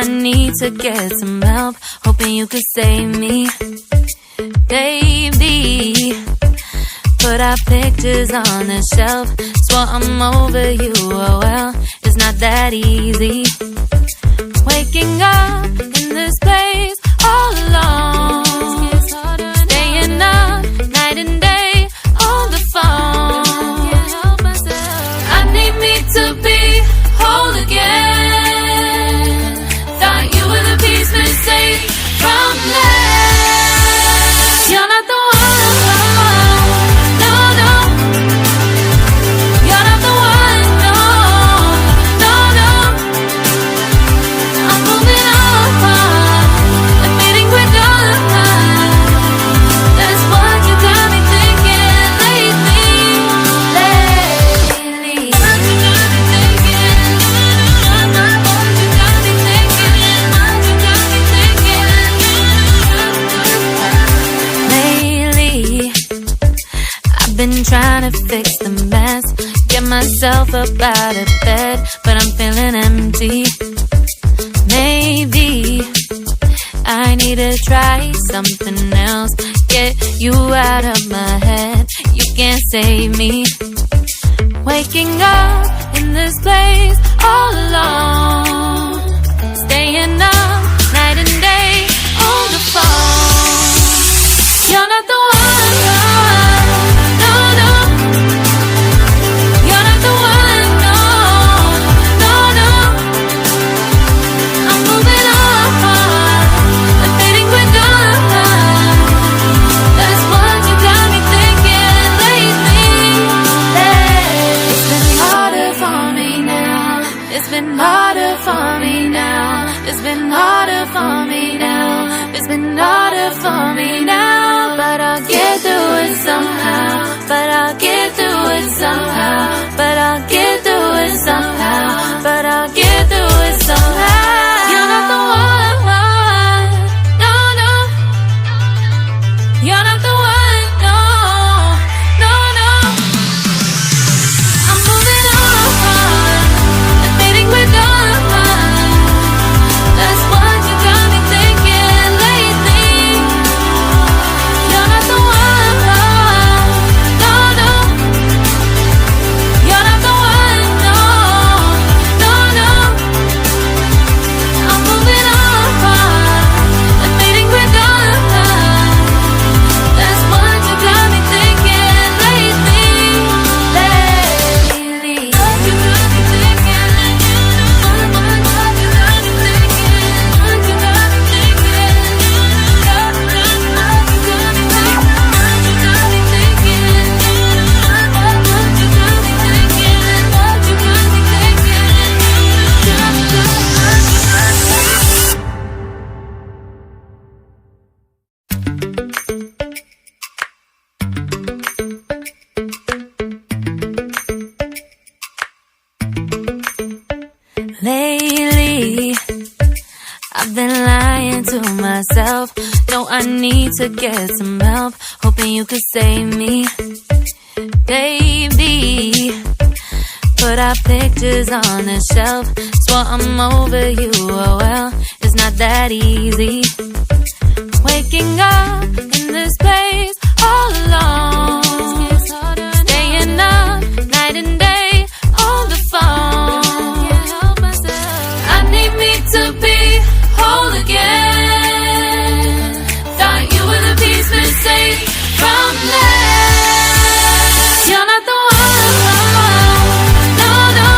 need to get some help, hoping you could save me. Baby, put our pictures on the shelf, swore I'm over you, oh well, it's not that easy. Waking up in this place all alone, staying up night and day on the phone. I need me to be whole again. Thought you were the piece missing from last. You're not the one, no, no. You're not the one, no, no, no. I'm moving on, admitting we're done. That's what you got me thinking lately. What you got me thinking? What you got me thinking? What you got me thinking? Lately, I've been trying to fix the mess, get myself up out of bed, but I'm feeling empty. Maybe I need to try something else, get you out of my head, you can't save me. Waking up in this place all alone, staying up night and day on the phone. You're not the one, no, no. You're not the one, no, no, no. I'm moving on, admitting we're done. That's what you got me thinking lately. It's been harder for me now. It's been harder for me now. It's been harder for me now. It's been harder for me now. But I'll get through it somehow. But I'll get through it somehow. But I'll get through it somehow. But I'll get through it somehow. You're not the one, no, no. You're not the one, no, no, no. I'm moving on, admitting we're done. That's what you got me thinking lately. You're not the one, no, no. You're not the one, no, no, no. I'm moving on, admitting we're done. That's what you got me thinking lately. What you got me thinking? What you got me thinking? What you got me thinking? What you got me thinking? What you got me thinking? What you got me thinking? What you got me Lately, I've been lying to myself. No, I need to get some help, hoping you could save me. Baby, put our pictures on the shelf, swore I'm over you, oh well, it's not that easy. Waking up in this place all alone, staying up night and day on the phone. I need me to be whole again. Thought you were the piece missing from last. You're not the one, no, no.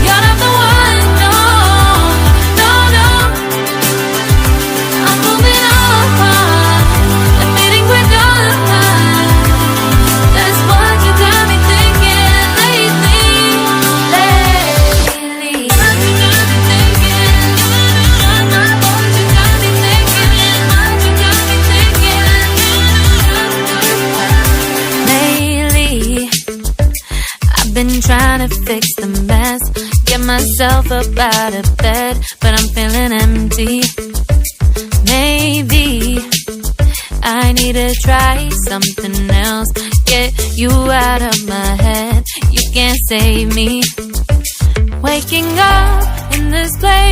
You're not the one, no, no, no. I'm moving on, admitting we're done. That's what you got me thinking lately. What you got me thinking? What you got me thinking? What you got me thinking? Lately, I've been trying to fix the mess, get myself up out of bed, but I'm feeling empty. Maybe I need to try something else, get you out of my head, you can't save me. Waking up in this place